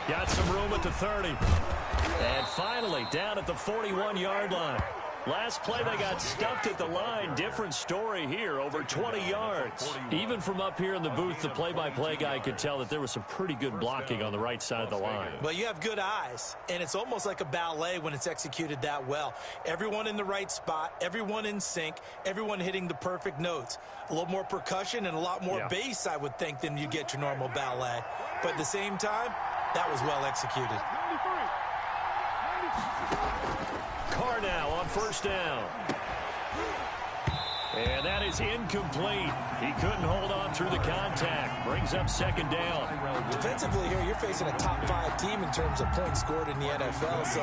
Got some room at the 30. And finally, down at the 41-yard line. Last play, they got stuffed at the line. Different story here, over 20 yards. Even from up here in the booth, the play-by-play guy could tell that there was some pretty good blocking on the right side of the line. Well, you have good eyes, and it's almost like a ballet when it's executed that well. Everyone in the right spot, everyone in sync, everyone hitting the perfect notes. A little more percussion and a lot more bass, I would think, than you get your normal ballet. But at the same time, that was well executed. Carr now on first down. And that is incomplete. He couldn't hold on through the contact. Brings up second down. Defensively here, you're facing a top-5 team in terms of points scored in the NFL. So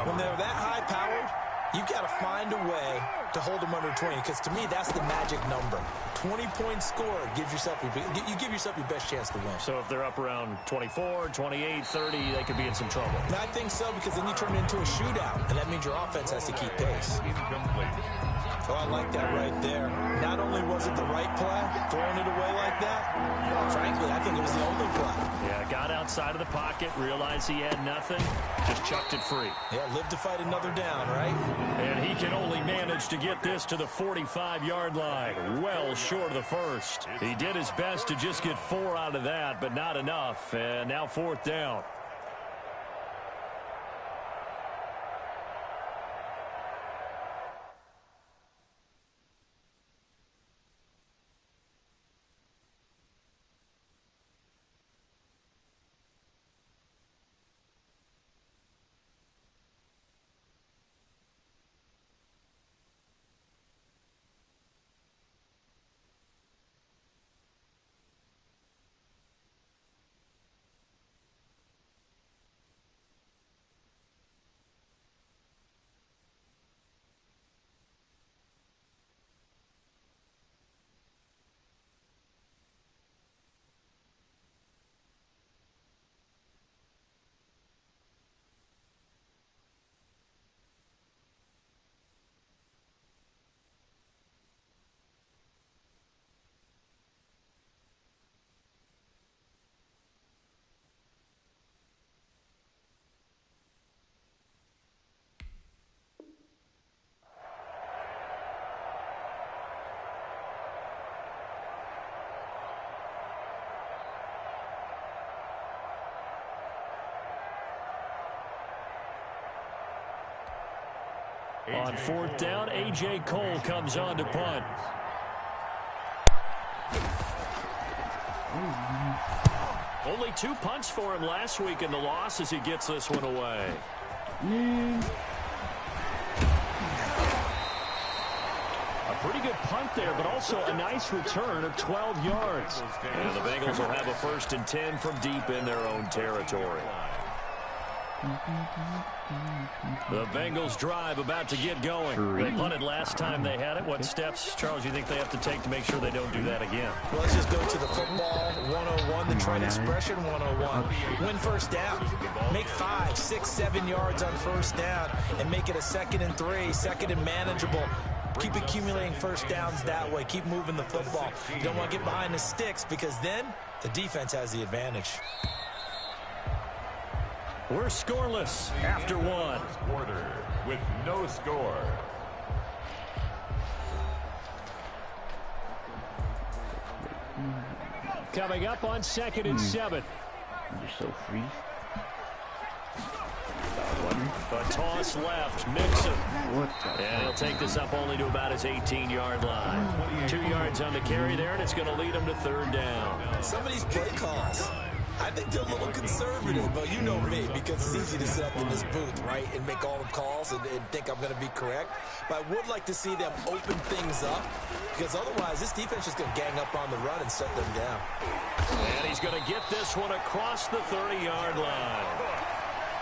when they're that high-powered, you've got to find a way to hold them under 20, because to me, that's the magic number. 20 points scored gives yourself you give yourself your best chance to win. So if they're up around 24, 28, 30, they could be in some trouble. And I think so, because then you turn it into a shootout, and that means your offense has to keep pace. Oh, I like that right there. Not only was it the right play, throwing it away like that, frankly, I think it was the only play. Yeah, got outside of the pocket, realized he had nothing, just chucked it free. Yeah, live to fight another down, right? And he can only manage to get this to the 45-yard line, well short of the first. He did his best to just get 4 out of that, but not enough, and now fourth down. On fourth down, A.J. Cole comes on to punt. Only 2 punts for him last week in the loss as he gets this one away. A pretty good punt there, but also a nice return of 12 yards. And the Bengals will have a 1st and 10 from deep in their own territory. The Bengals drive about to get going. They punted last time they had it. What steps, Charles, you think they have to take to make sure they don't do that again? Well, let's just go to the football 101, the Detroit Expression 101. Win first down. Make 5, 6, 7 yards on first down and make it a 2nd and 3, 2nd and manageable. Keep accumulating first downs that way. Keep moving the football. You don't want to get behind the sticks, because then the defense has the advantage. We're scoreless after 1. Quarter with no score. Coming up on 2nd and 7. You're so free. A toss left, Mixon. And he'll take this up only to about his 18-yard line. 2 yards on the carry there, and it's going to lead him to 3rd down. Some of these play calls, I think they're a little conservative, but you know me, because it's easy to sit up in this booth, right, and make all the calls and think I'm going to be correct. But I would like to see them open things up, because otherwise this defense is going to gang up on the run and shut them down. And he's going to get this one across the 30-yard line.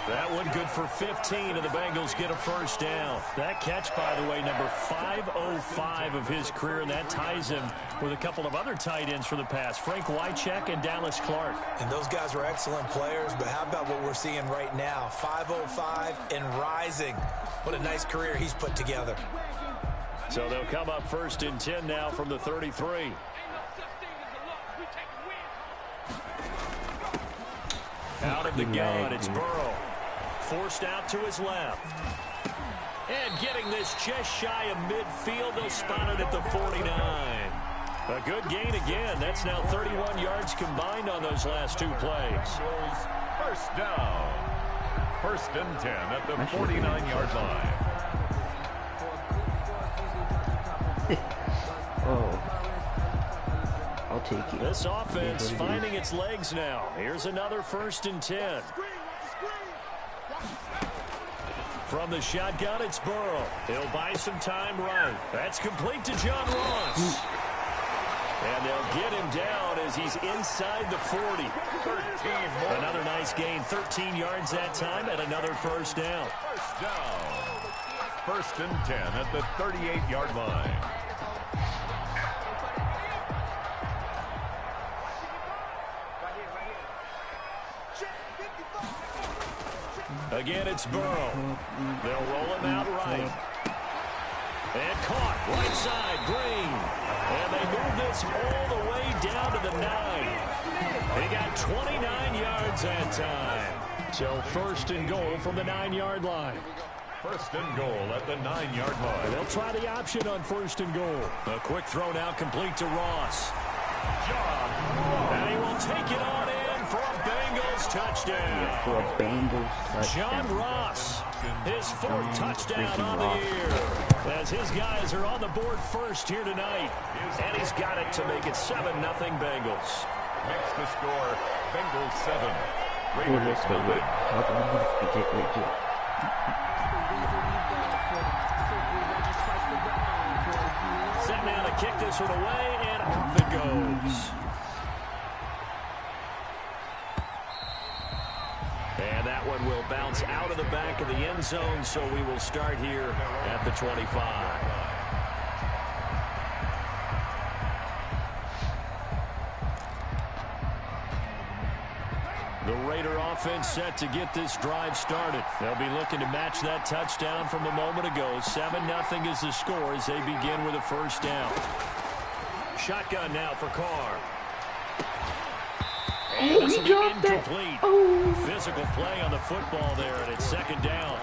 That one good for 15, and the Bengals get a 1st down. That catch, by the way, number 505 of his career, and that ties him with a couple of other tight ends for the pass, Frank Wycheck and Dallas Clark. And those guys were excellent players, but how about what we're seeing right now? 505 and rising. What a nice career he's put together. So they'll come up 1st and 10 now from the 33. Out of the gun, it's Burrow. Forced out to his left. And getting this just shy of midfield, they'll spot it at the 49. A good gain again. That's now 31 yards combined on those last two plays. First down. First and 10 at the 49-yard line. Oh. I'll take it. This offense finding its legs now. Here's another first and 10. From the shotgun, it's Burrow. He'll buy some time right. That's complete to John Ross. And they'll get him down as he's inside the 40. 13 more. Another nice gain, 13 yards that time, and another first down. First down. First and 10 at the 38-yard line. Again, it's Burrow. They'll roll him out right. And caught right side, Green. And they move this all the way down to the 9. They got 29 yards that time. So first and goal from the 9-yard line. First and goal at the 9-yard line. They'll try the option on first and goal. A quick throw now complete to Ross. And he will take it on in for a Bengals touchdown. For a Bengals touchdown. John Ross, his fourth touchdown on the year. As his guys are on the board first here tonight. And he's got it to make it 7-0 Bengals. Makes the score Bengals 7. Raiders nothing. Set now to kick this one away, and off it goes. And that one will bounce out of the back of the end zone, so we will start here at the 25. The Raider offense set to get this drive started. They'll be looking to match that touchdown from a moment ago. 7-0 is the score as they begin with a first down. Shotgun now for Carr. And this will be incomplete. Physical play on the football there, and it's second down.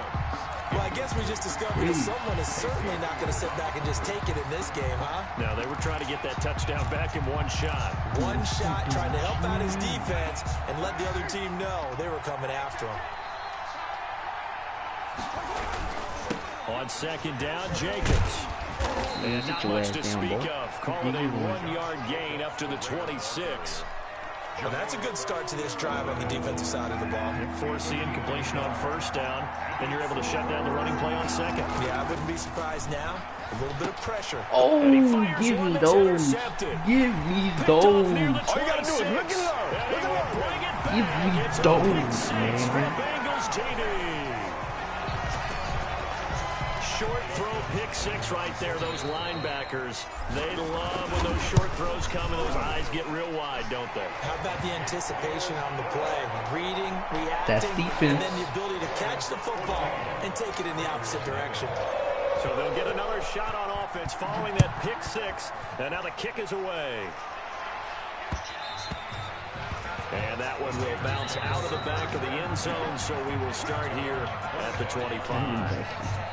Well, I guess we just discovered that someone is certainly not going to sit back and just take it in this game, huh? No, they were trying to get that touchdown back in one shot. One shot, trying to help out his defense and let the other team know they were coming after him. On second down, Jacobs. And not much to speak of. Call it a 1-yard gain up to the 26. Well, that's a good start to this drive on the defensive side of the ball. Force the incompletion on first down, then you're able to shut down the running play on second. Yeah, I wouldn't be surprised now. A little bit of pressure. Oh, give me those. Give me those. All you got to do is look it up. Give me those, man. Bengals TD. Short throw, pick six right there. Those linebackers, they love when those short throws come and those eyes get real wide, don't they? How about the anticipation on the play? Reading, reacting, That's defense. and then the ability to catch the football and take it in the opposite direction. So they'll get another shot on offense following that pick six, and now the kick is away. And that one will bounce out of the back of the end zone, so we will start here at the 25.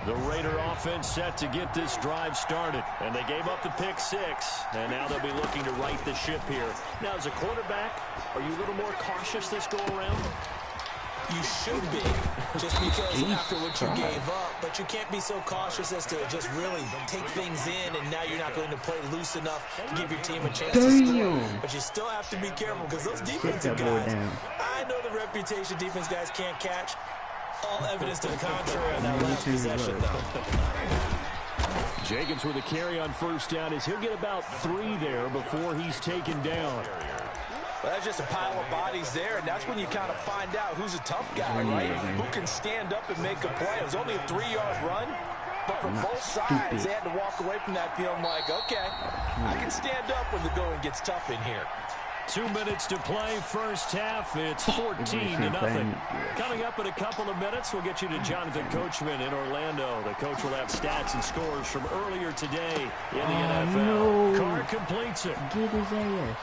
The Raider offense set to get this drive started. And they gave up the pick six. And now they'll be looking to right the ship here. Now, as a quarterback, are you a little more cautious this go-around? You should be, just because after what you gave up. But you can't be so cautious as to just really take things in, and now you're not going to play loose enough to give your team a chance to score. But you still have to be careful, because those defensive guys, I know the reputation defense guys can't catch. All evidence to the contrary on that last possession, though. Jacobs with a carry on first down as he'll get about 3 there before he's taken down. Well, that's just a pile of bodies there, and that's when you kind of find out who's a tough guy, right? Who can stand up and make a play. It was only a 3-yard run, but from both sides, they had to walk away from that feeling like, okay, I can stand up when the going gets tough in here. 2 minutes to play, first half. It's 14-0. Coming up in a couple of minutes, we'll get you to Jonathan Coachman in Orlando. The coach will have stats and scores from earlier today in the NFL. No. Carr completes it. Get his ass.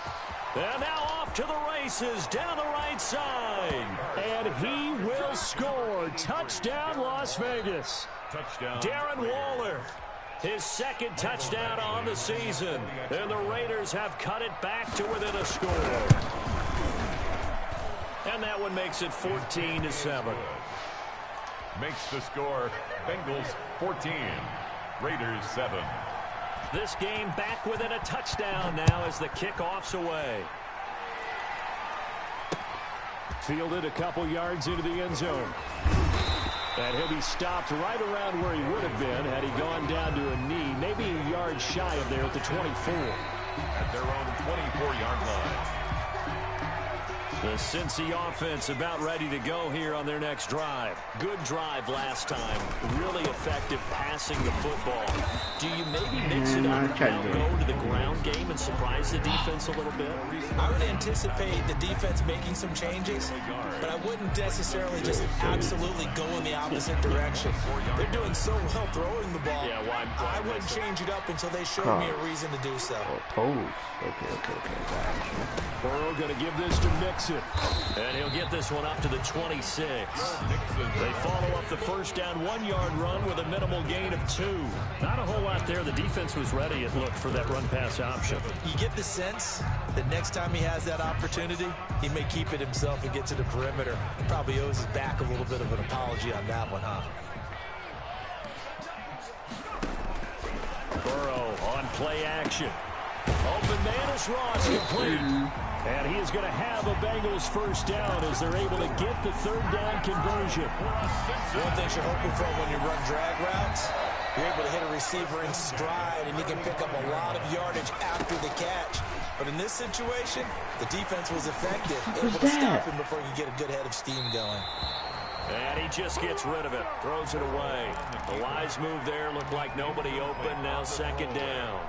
And now off to the races down the right side. And he will score. Touchdown, Las Vegas. Touchdown. Darren Waller. His second touchdown on the season. And the Raiders have cut it back to within a score. And that one makes it 14-7. Makes the score Bengals 14, Raiders 7. This game back within a touchdown now as the kickoff's away. Fielded a couple yards into the end zone. And he'll be stopped right around where he would have been had he gone down to a knee, maybe a yard shy of there at the 24. At their own 24-yard line. The Cincy offense about ready to go here on their next drive. Good drive last time. Really effective passing the football. Do you maybe mix it up and go to the ground game and surprise the defense a little bit? I would anticipate the defense making some changes, but I wouldn't necessarily just absolutely go in the opposite direction. They're doing so well throwing the ball. Yeah, well, I wouldn't change it up until they showed me a reason to do so. Oh, toes. Okay. Burrow going to give this to Mixon. And he'll get this one up to the 26. They follow up the first down 1-yard run with a minimal gain of 2. Not a whole lot there. The defense was ready, it looked, for that run-pass option. You get the sense that next time he has that opportunity, he may keep it himself and get to the perimeter. He probably owes his back a little bit of an apology on that one, huh? Burrow on play action. Open man is Ross, complete. And he is going to have a Bengals first down as they're able to get the third down conversion. One thing you're hoping for when you run drag routes, you're able to hit a receiver in stride, and he can pick up a lot of yardage after the catch. But in this situation, the defense was effective, able to stop him before he could get a good head of steam going. And he just gets rid of it, throws it away. A wise move there, looked like nobody open, now second down.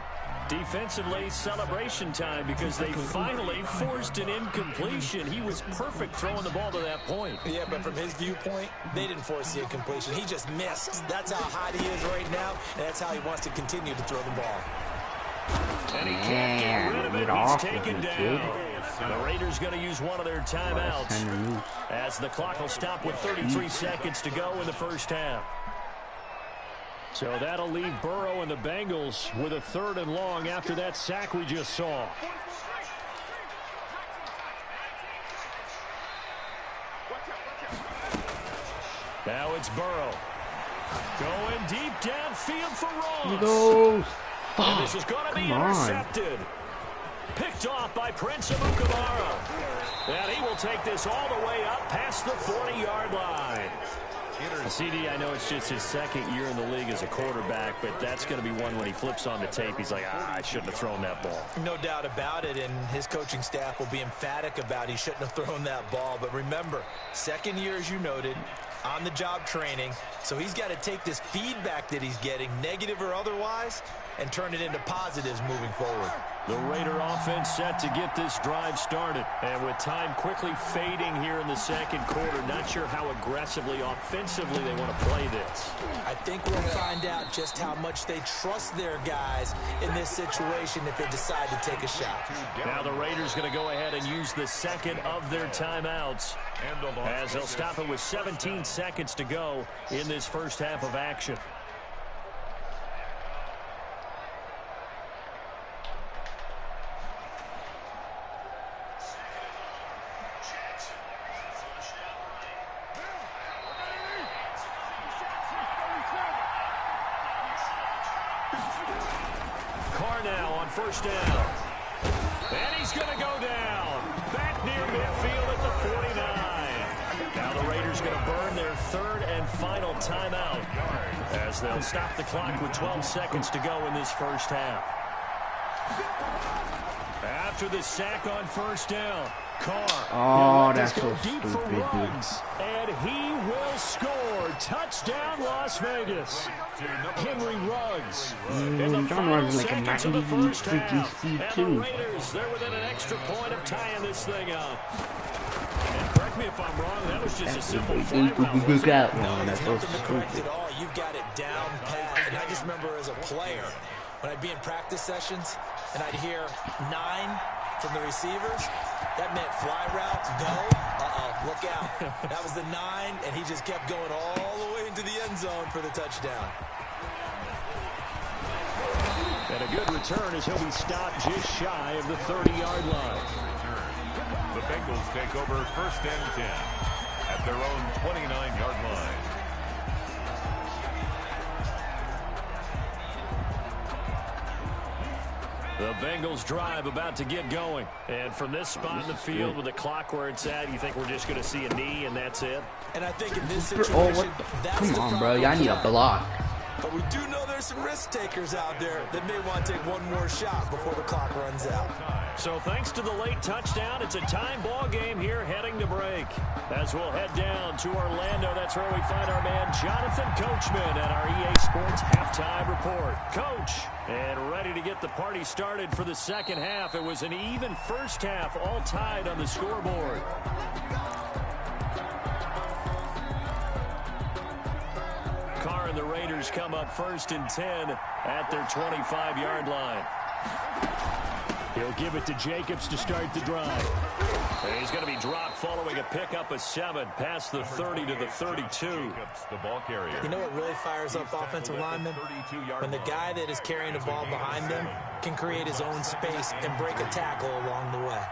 Defensively, celebration time because they finally forced an incompletion. He was perfect throwing the ball to that point. Yeah, but from his viewpoint, they didn't force the incompletion. He just missed. That's how hot he is right now, and that's how he wants to continue to throw the ball. And he can't get rid of it. He's taken down. The Raiders going to use one of their timeouts as the clock will stop with 33 seconds to go in the first half. So that'll leave Burrow and the Bengals with a 3rd and long after that sack we just saw. Now it's Burrow. Going deep downfield for Ross. And this is going to be intercepted. Picked off by Prince Amukamara. And he will take this all the way up past the 40-yard line. CD, I know it's just his second year in the league as a quarterback, but that's going to be one when he flips on the tape. He's like, I shouldn't have thrown that ball. No doubt about it, and his coaching staff will be emphatic about he shouldn't have thrown that ball. But remember, second year, as you noted, on-the-job training, so he's got to take this feedback that he's getting, negative or otherwise, and turn it into positives moving forward. The Raider offense set to get this drive started. And with time quickly fading here in the second quarter, not sure how aggressively, offensively they want to play this. I think we'll find out just how much they trust their guys in this situation if they decide to take a shot. Now the Raiders going to go ahead and use the second of their timeouts as they'll stop it with 17 seconds to go in this first half of action. First down. And he's going to go down. Back near midfield at the 49. Now the Raiders going to burn their 3rd and final timeout as they'll stop the clock with 12 seconds to go in this first half. After the sack on first down, Oh, that's so stupid, dude. And he will score. Touchdown, Las Vegas. Henry Ruggs. John Ruggs is like a 90 freaking speed, And too. the Raiders, they're within an extra point of tying this thing up. And correct me if I'm wrong, that was just a simple fly route. No, that's so Nothing to correct stupid. at all. You've got it down pat. And I just remember as a player, when I'd be in practice sessions, and I'd hear 9 from the receivers, that meant fly route, go, look out. That was the 9, and he just kept going all the way into the end zone for the touchdown. And a good return as he'll be stopped just shy of the 30-yard line. The Bengals take over 1st and 10 at their own 29-yard line. The Bengals drive about to get going. And from this spot in the field with the clock where it's at, you think we're just going to see a knee and that's it? And I think in this Oh, situation, what? that's Come the on, bro. problem. Y'all need a block. But we do know there's some risk takers out there that may want to take one more shot before the clock runs out. So thanks to the late touchdown, it's a time ball game here heading to break. As we'll head down to Orlando, that's where we find our man Jonathan Coachman at our EA Sports Halftime Report. Coach, and ready to get the party started for the second half. It was an even first half, all tied on the scoreboard. Carr and the Raiders come up 1st and 10 at their 25-yard line. He'll give it to Jacobs to start the drive. And he's going to be dropped following a pickup of 7 past the 30 to the 32. The ball carrier. You know what really fires up offensive linemen? When the guy that is carrying the ball behind them can create his own space and break a tackle along the way.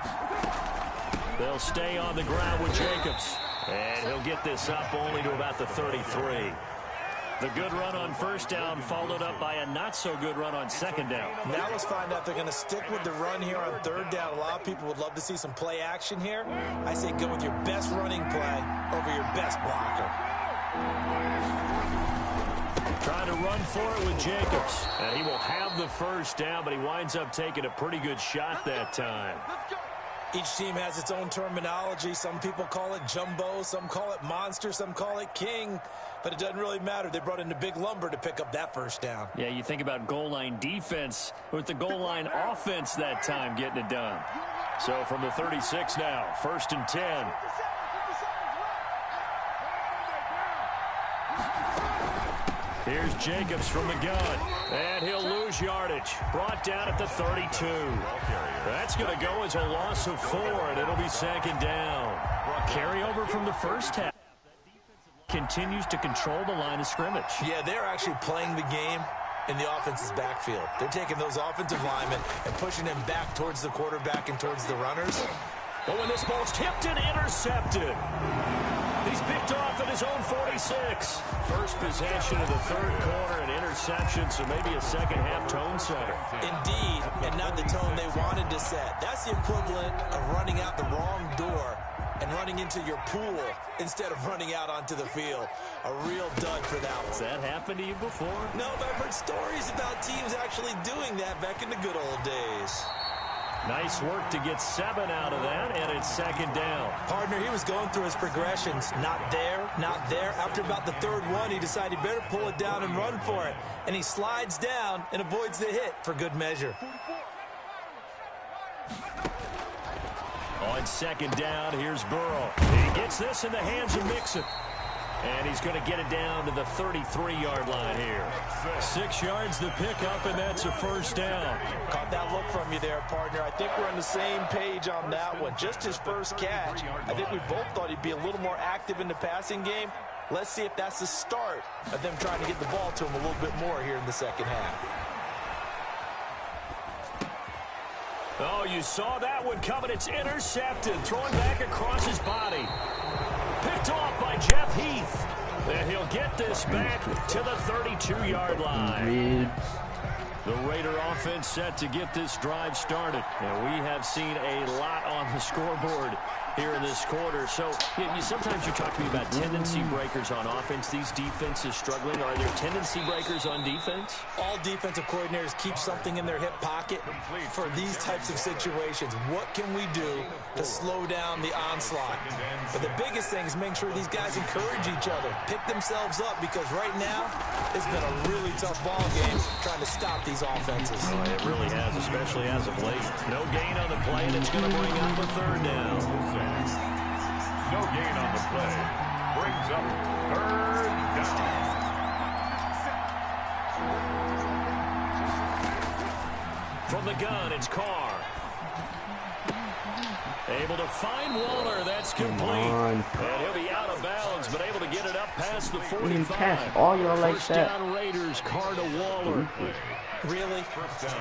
They'll stay on the ground with Jacobs. And he'll get this up only to about the 33. The good run on 1st down followed up by a not-so-good run on 2nd down. Now let's find out if they're going to stick with the run here on 3rd down. A lot of people would love to see some play action here. I say go with your best running play over your best blocker. Trying to run for it with Jacobs. And he will have the 1st down, but he winds up taking a pretty good shot that time. Each team has its own terminology. Some people call it jumbo, some call it monster, some call it king. But it doesn't really matter. They brought in the big lumber to pick up that 1st down. Yeah, you think about goal line defense with the goal line offense that time getting it done. So from the 36 now, 1st and 10. Here's Jacobs from the gun, and he'll lose yardage. Brought down at the 32. That's going to go as a loss of 4, and it'll be 2nd down. Carryover from the first half. Continues to control the line of scrimmage. Yeah, they're actually playing the game in the offense's backfield. They're taking those offensive linemen and pushing them back towards the quarterback and towards the runners. But when this ball's tipped and intercepted, he's picked off at his own 46. First possession of the 3rd quarter, an interception, so maybe a second-half tone setter. Indeed, and not the tone they wanted to set. That's the equivalent of running out the wrong door and running into your pool instead of running out onto the field. A real dud for that one. Has that happened to you before? No, but I've heard stories about teams actually doing that back in the good old days. Nice work to get 7 out of that, and it's 2nd down. Partner, he was going through his progressions. Not there, not there. After about the 3rd one, he decided he better pull it down and run for it. And he slides down and avoids the hit for good measure. On 2nd down, here's Burrow. He gets this in the hands of Mixon. And he's going to get it down to the 33-yard line here. 6 yards the pickup, and that's a 1st down. Caught that look from you there, partner. I think we're on the same page on that one. Just his first catch. I think we both thought he'd be a little more active in the passing game. Let's see if that's the start of them trying to get the ball to him a little bit more here in the second half. Oh, you saw that one coming. It's intercepted. Thrown back across his body. Picked off by Jeff Heath. And he'll get this back to the 32-yard line. The Raider offense set to get this drive started. And we have seen a lot on the scoreboard here in this quarter. So sometimes you talk to me about tendency breakers on offense. These defenses struggling. Are there tendency breakers on defense? All defensive coordinators keep something in their hip pocket for these types of situations. What can we do to slow down the onslaught? But the biggest thing is making sure these guys encourage each other, pick themselves up, because right now it's been a really tough ball game trying to stop these offenses. Oh, it really has, especially as of late. No gain on the play, and it's going to bring up a third down. No gain on the play. Brings up third down. From the gun, it's Carr. Able to find Waller. That's complete. And he'll be out of bounds, but able to get it up past the 45. Pass all y'all like First that. down Raiders, Carr to Waller. Really?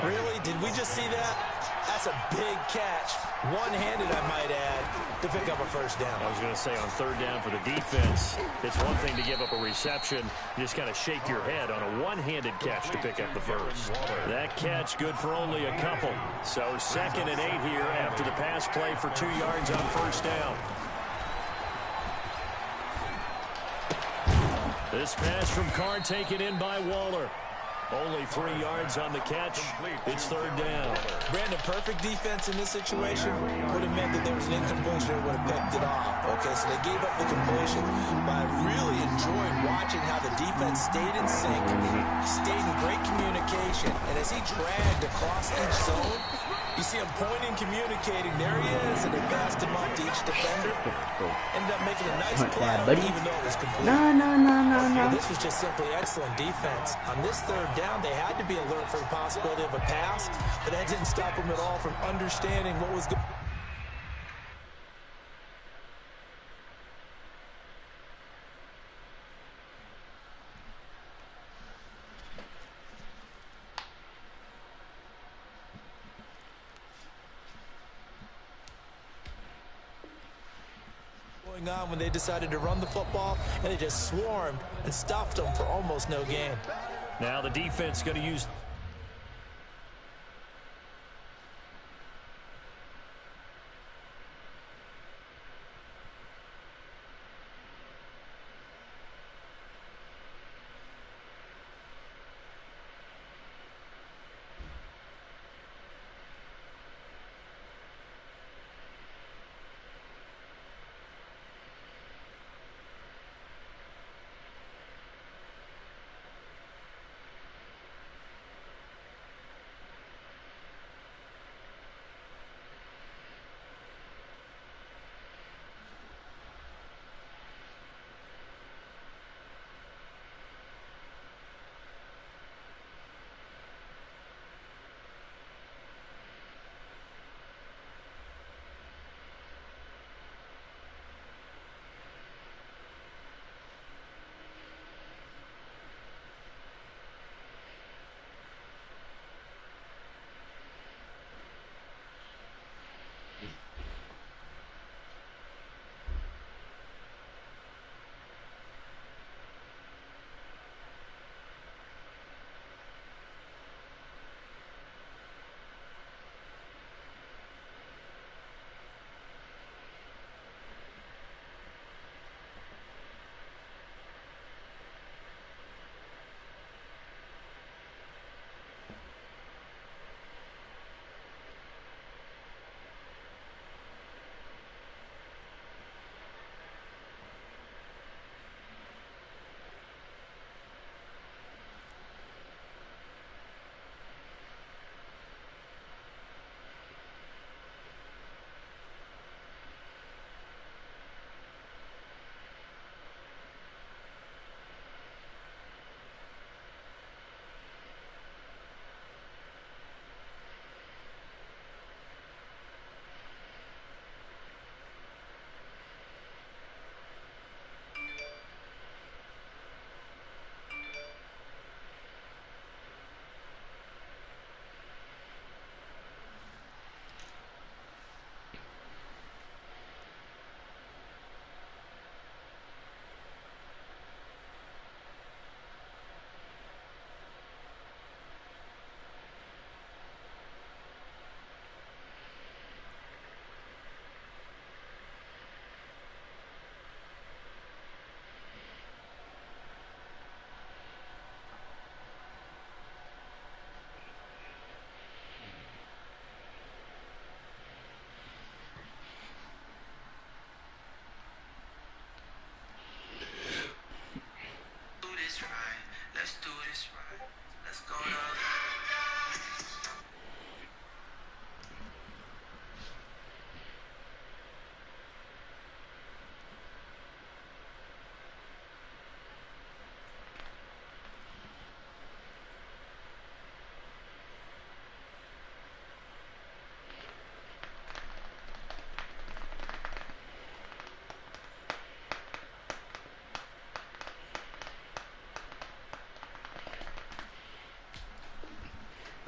Really? Did we just see that? That's a big catch. One-handed, I might add, to pick up a first down. I was going to say on third down for the defense, it's one thing to give up a reception. You just kind of shake your head on a one-handed catch to pick up the first. That catch good for only a couple. So 2nd and 8 here after the pass play for 2 yards on first down. This pass from Carr taken in by Waller. Only 3 yards on the catch. It's third down. Brandon, perfect defense in this situation would have meant that there was an incompletion and would have picked it off. Okay, so they gave up the completion. But I really enjoyed watching how the defense stayed in sync, stayed in great communication. And as he dragged across each zone, you see him pointing, communicating. There he is, and they passed him off to each defender. Ended up making a nice play, even though it was complete. No. This was just simply excellent defense. On this third down, they had to be alert for the possibility of a pass, but that didn't stop them at all from understanding what was going on. On when they decided to run the football, and they just swarmed and stopped them for almost no gain. Now the defense going to use...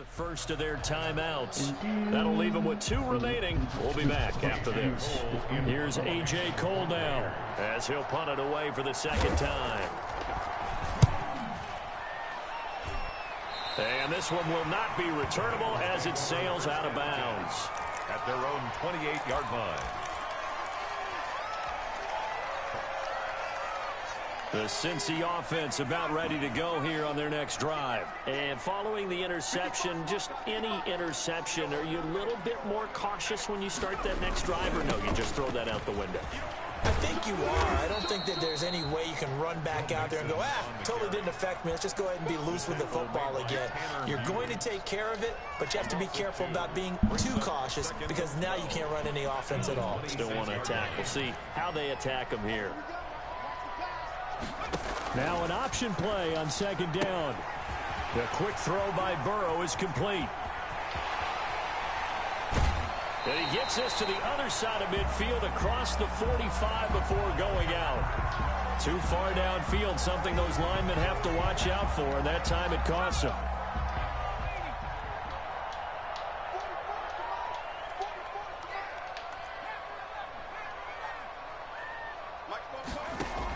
The first of their timeouts. That'll leave them with 2 remaining. We'll be back after this. Here's A.J. Cole now as he'll punt it away for the second time. And this one will not be returnable as it sails out of bounds. At their own 28-yard line. The Cincy offense about ready to go here on their next drive. And following the interception, just any interception, are you a little bit more cautious when you start that next drive, or no, you just throw that out the window? I think you are. I don't think that there's any way you can run back out there and go, totally didn't affect me. Let's just go ahead and be loose with the football again. You're going to take care of it, but you have to be careful about being too cautious because now you can't run any offense at all. Still want to attack. We'll see how they attack them here. Now an option play on second down. The quick throw by Burrow is complete. And he gets this to the other side of midfield across the 45 before going out. Too far downfield, something those linemen have to watch out for, and that time it costs them.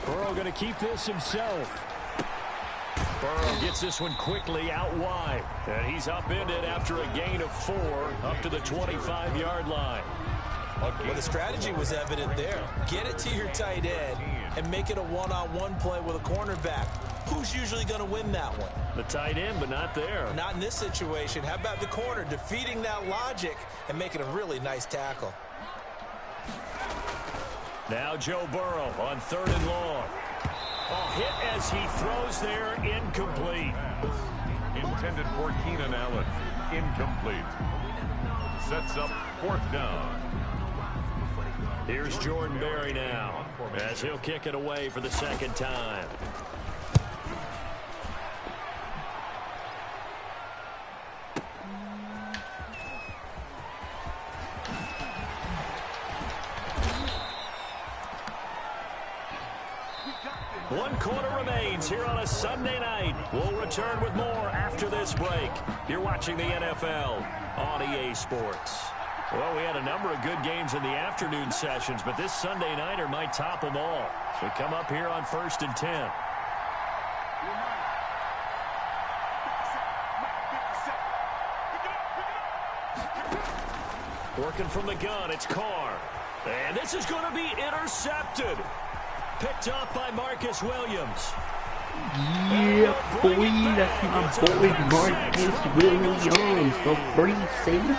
Burrow going to keep this himself. Burrow gets this one quickly out wide. And he's upended after a gain of 4 up to the 25-yard line. Well, the strategy was evident there. Get it to your tight end and make it a one-on-one play with a cornerback. Who's usually going to win that one? The tight end, but not there. Not in this situation. How about the corner defeating that logic and making a really nice tackle? Now Joe Burrow on 3rd and long. Hit as he throws there, incomplete. Intended for Keenan Allen, incomplete. Sets up 4th down. Here's Jordan Berry now as he'll kick it away for the second time. One quarter remains here on a Sunday night. We'll return with more after this break. You're watching the NFL on EA Sports. Well, we had a number of good games in the afternoon sessions, but this Sunday nighter might top them all. So we come up here on 1st and 10. Working from the gun, it's Carr. And this is going to be intercepted. Picked off by Marcus Williams. Yeah, boy, that's my boy Marcus Williams for free safety,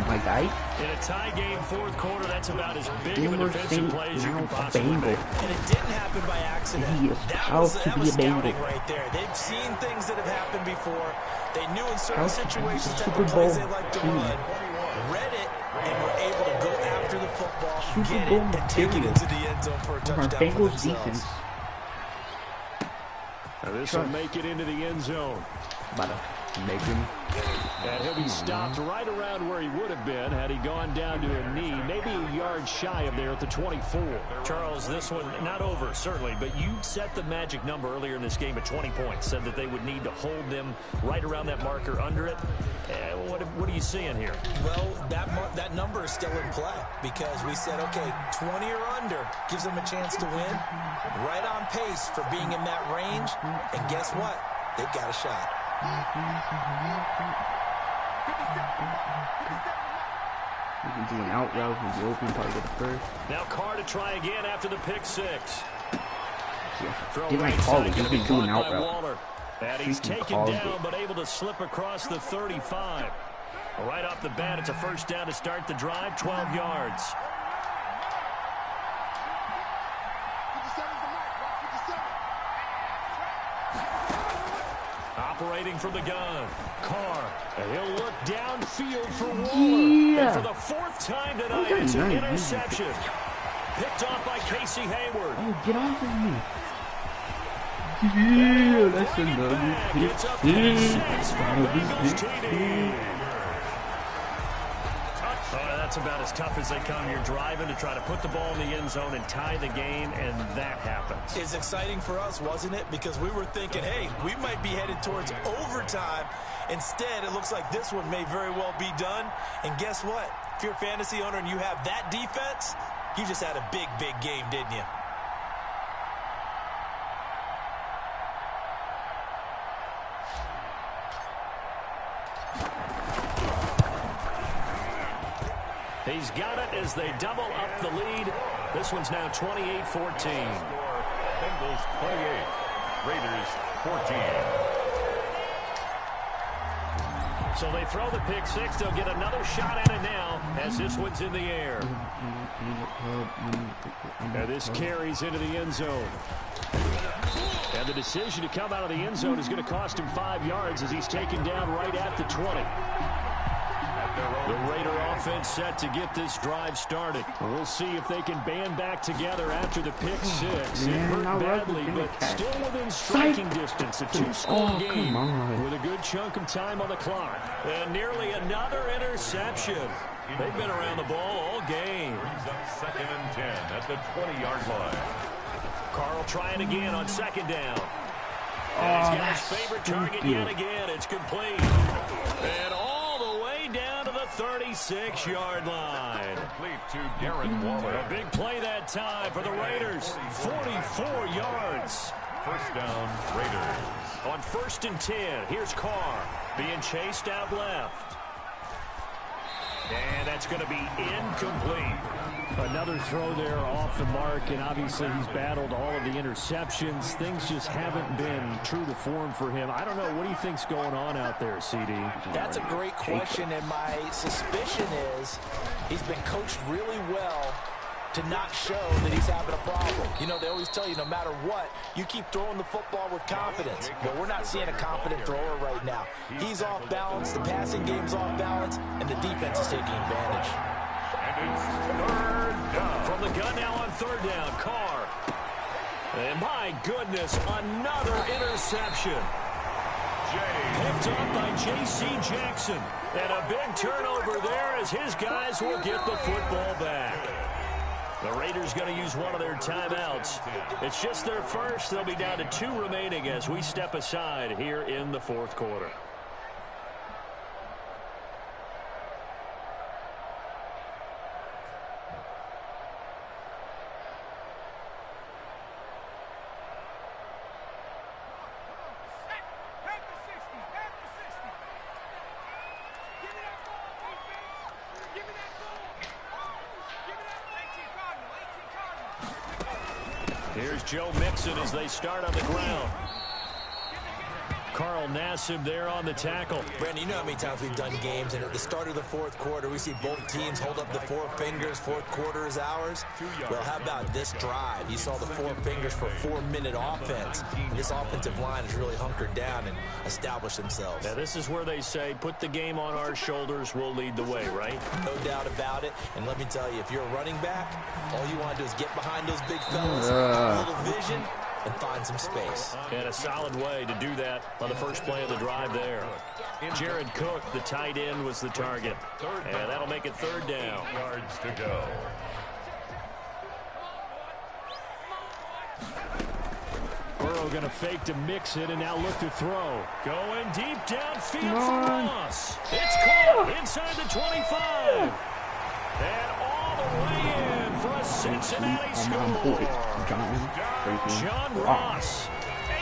my guy. In a tie game, 4th quarter, that's about as big of a defensive play as you can possibly make. And it didn't happen by accident. He is proud to be a Bengal. Right there. They've seen things that have happened before. They knew in certain situations that Super the Bowl plays they like to run. Read it and were able to go after the football, Super get Bowl it, and take it into the end zone for a touchdown for Bengals themselves. defense. Now this will make it into the end zone. About to make him. And he'll be stopped right around where he would have been had he gone down to a knee, maybe a yard shy of there at the 24. Charles, this one not over, certainly, but you set the magic number earlier in this game at 20 points, said that they would need to hold them right around that marker under it. What are you seeing here? Well, that number is still in play because we said, okay, 20 or under gives them a chance to win. Right on pace for being in that range. And guess what? They've got a shot. We can do an out route in the open part of the first. Now Carr to try again after the pick 6. Yeah. Get my college. You can do an out route. And he's taken down, but able to slip across the 35. Right off the bat, it's a first down to start the drive, 12 yards. Operating from the gun, Carr, and he'll look downfield for Waller. Yeah. And for the 4th time tonight, it's an interception. Picked off by Casey Hayward. Oh, get off of me. Yeah, that's another pick. that's about as tough as they come. You're driving to try to put the ball in the end zone and tie the game, and that happens. It's exciting for us, wasn't it? Because we were thinking, hey, we might be headed towards overtime. Instead, it looks like this one may very well be done. And guess what? If you're a fantasy owner and you have that defense, you just had a big, big game, didn't you? He's got it as they double up the lead. This one's now 28-14. Bengals 28, Raiders 14. So they throw the pick six. They'll get another shot at it now as this one's in the air. Now this carries into the end zone. And the decision to come out of the end zone is going to cost him 5 yards as he's taken down right at the 20. The Raider offense set to get this drive started. We'll see if they can band back together after the pick six. It hurt badly, but still within striking distance. A two-score game with a good chunk of time on the clock. And nearly another interception. They've been around the ball all game. Brings up 2nd and 10 at the 20-yard line. Carl trying again on 2nd down. And he's got his favorite target yet again. It's complete. And all the way down to the 36-yard line. Complete to Darren Waller. A big play that time for the Raiders. 44 yards. First down, Raiders. On 1st and 10, here's Carr being chased out left. And that's going to be incomplete. Another throw there off the mark, and obviously he's battled all of the interceptions. Things just haven't been true to form for him. I don't know. What do you think's going on out there, CD? That's a great question, and my suspicion is he's been coached really well to not show that he's having a problem. You know, they always tell you no matter what, you keep throwing the football with confidence. Well, we're not seeing a confident thrower right now. He's off balance, the passing game's off balance, and the defense is taking advantage. And it's 3rd down. From the gun now on 3rd down, Carr. And my goodness, another interception. Picked up by J.C. Jackson. And a big turnover there as his guys will get the football back. The Raiders going to use one of their timeouts. It's just their first. They'll be down to 2 remaining as we step aside here in the 4th quarter. Here's Joe Mixon as they start on the ground. Carl Nassib there on the tackle. Brandon, you know how many times we've done games, and at the start of the 4th quarter, we see both teams hold up the 4 fingers, 4th quarter is ours. Well, how about this drive? You saw the 4 fingers for 4-minute offense, and this offensive line has really hunkered down and established themselves. Now, this is where they say, put the game on our shoulders, we'll lead the way, right? No doubt about it, and let me tell you, if you're a running back, all you want to do is get behind those big fellas, have a little vision, and find some space. And a solid way to do that on the first play of the drive there. Jared Cook, the tight end, was the target. And that'll make it 3rd down. 8 yards to go. Burrow going to fake to mix it and now look to throw. Going deep downfield for Ross. It's caught inside the 25. And all the way in for a Cincinnati score. John Ross,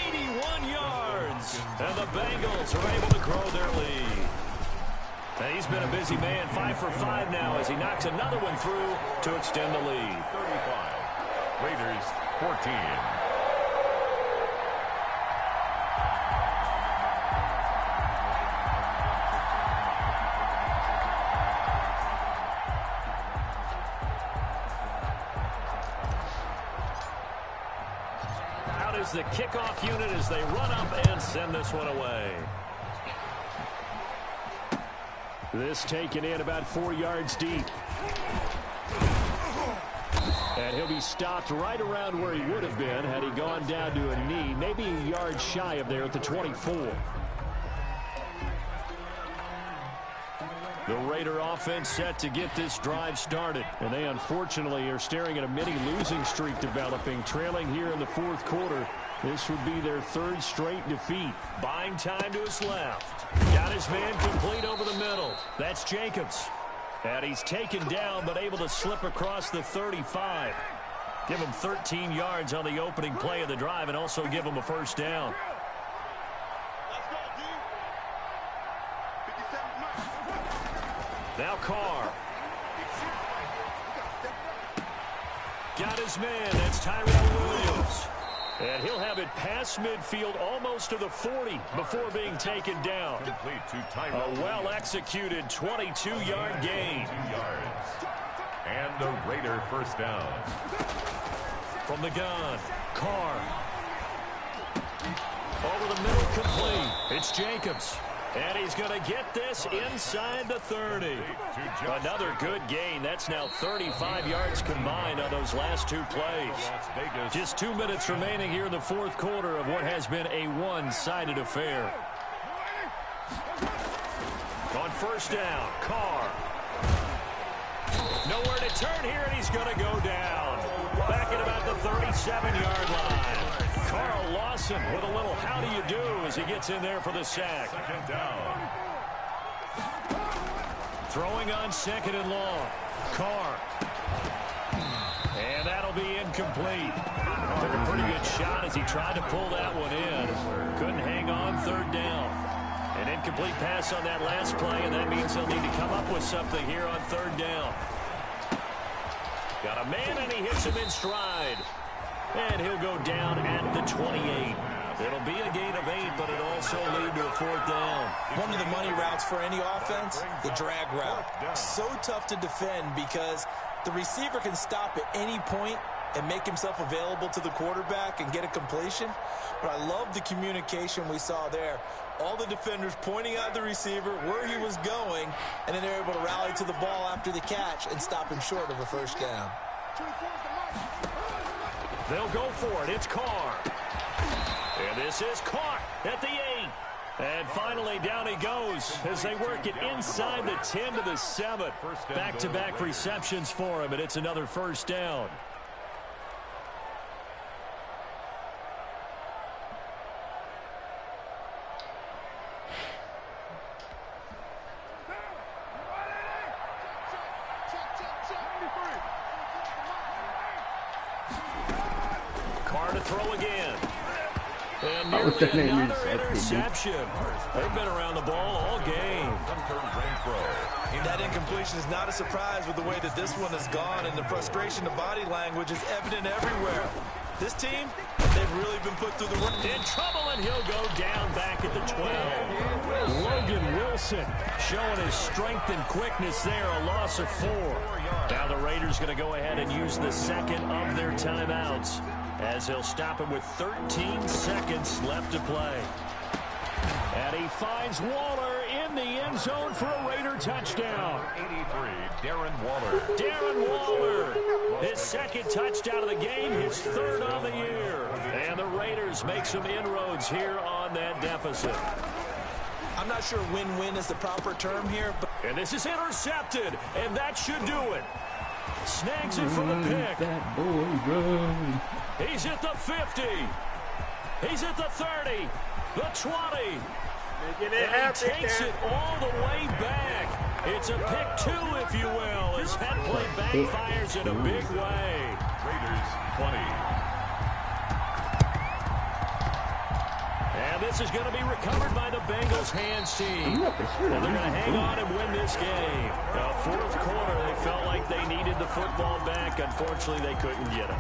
81 yards. And the Bengals are able to grow their lead. And he's been a busy man, 5 for 5 now as he knocks another one through to extend the lead. 35. Raiders 14. The kickoff unit as they run up and send this one away. This taken in about 4 yards deep. And he'll be stopped right around where he would have been had he gone down to a knee, maybe a yard shy of there at the 24. The Raider offense set to get this drive started. And they unfortunately are staring at a mini losing streak developing, trailing here in the fourth quarter. This would be their third straight defeat. Buying time to his left. Got his man complete over the middle. That's Jacobs. And he's taken down but able to slip across the 35. Give him 13 yards on the opening play of the drive and also give him a first down. Now Carr. Got his man. That's Tyrell Williams. And he'll have it past midfield almost to the 40 before being taken down. A well-executed 22-yard gain. And a Raider first down. From the gun, Carr. Over the middle, complete. It's Jacobs. And he's going to get this inside the 30. Another good gain. That's now 35 yards combined on those last two plays. Just 2 minutes remaining here in the fourth quarter of what has been a one-sided affair. On first down, Carr. Nowhere to turn here, and he's going to go down. Back at about the 37-yard line. Carl Lawson with a little how do you do as he gets in there for the sack. Second down. Throwing on second and long. Carr. And that'll be incomplete. Took a pretty good shot as he tried to pull that one in. Couldn't hang on third down. An incomplete pass on that last play, and that means they'll need to come up with something here on third down. Got a man, and he hits him in stride. And he'll go down at the 28. It'll be a gain of 8, but it'll also lead to a fourth down. One of the money routes for any offense, the drag route. So tough to defend because the receiver can stop at any point and make himself available to the quarterback and get a completion. But I love the communication we saw there. All the defenders pointing out the receiver where he was going, and then they're able to rally to the ball after the catch and stop him short of a first down. They'll go for it. It's Carr. And this is caught at the 8. And finally, down he goes as they work it inside the 10 to the 7. Back-to-back receptions for him, and it's another first down. Carr to throw again. And nearly another interception. They've been around the ball all game. That incompletion is not a surprise with the way that this one has gone, and the frustration, the body language is evident everywhere. This team, they've really been put through the work. In trouble, and he'll go down back at the 12. Logan Wilson showing his strength and quickness there, a loss of 4. Now the Raiders going to go ahead and use the second of their timeouts, as they'll stop him with 13 seconds left to play. And he finds Waller in the end zone for a Raider touchdown. 83, Darren Waller. Darren Waller, his second touchdown of the game, his third on the year. And the Raiders make some inroads here on that deficit. I'm not sure win-win is the proper term here, but and this is intercepted, and that should do it. Snags it for the pick. That boy run. He's at the 50. He's at the 30. The 20. And he takes it all the way back. It's a pick 2, if you will, as that play backfires in a big way. Raiders 20. And this is going to be recovered by the Bengals hands team. And they're going to hang on and win this game. Now, fourth quarter, they felt like they needed the football back. Unfortunately, they couldn't get it.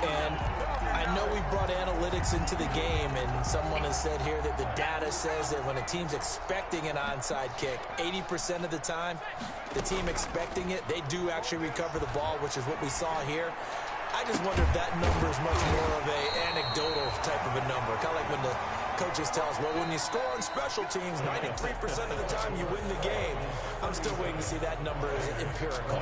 And I know we brought analytics into the game, and someone has said here that the data says that when a team's expecting an onside kick, 80% of the time, the team expecting it, they do actually recover the ball, which is what we saw here. I just wonder if that number is much more of an anecdotal type of a number. Kind of like when the coaches tell us, well, when you score on special teams, 93% of the time you win the game. I'm still waiting to see that number as empirical.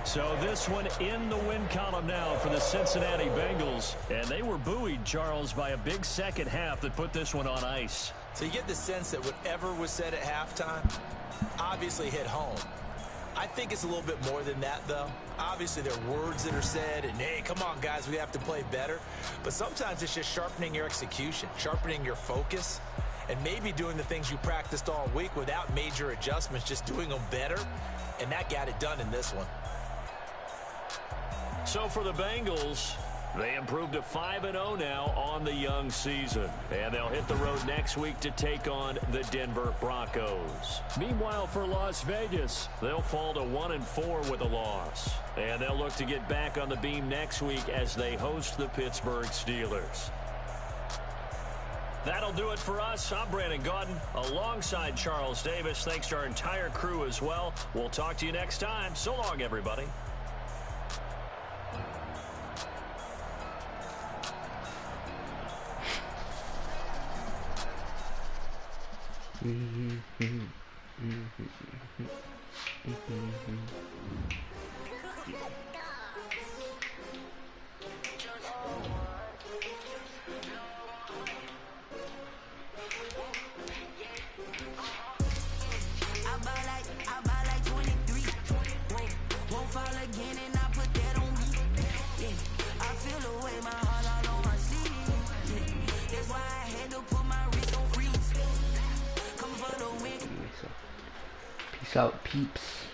So this one in the win column now for the Cincinnati Bengals. And they were buoyed, Charles, by a big second half that put this one on ice. So you get the sense that whatever was said at halftime obviously hit home. I think it's a little bit more than that, though. Obviously, there are words that are said, and, hey, come on, guys, we have to play better. But sometimes it's just sharpening your execution, sharpening your focus, and maybe doing the things you practiced all week without major adjustments, just doing them better, and that got it done in this one. So for the Bengals, they improved to 5-0 now on the young season. And they'll hit the road next week to take on the Denver Broncos. Meanwhile, for Las Vegas, they'll fall to 1-4 with a loss. And they'll look to get back on the beam next week as they host the Pittsburgh Steelers. That'll do it for us. I'm Brandon Gaudin alongside Charles Davis. Thanks to our entire crew as well. We'll talk to you next time. So long, everybody. I buy like 23. Won't fall again and I put that on me. Yeah, I feel the way my heart all on my sleeve. Yeah, that's why I had to put my wrist on freeze. Come for the win. Peace out, peeps.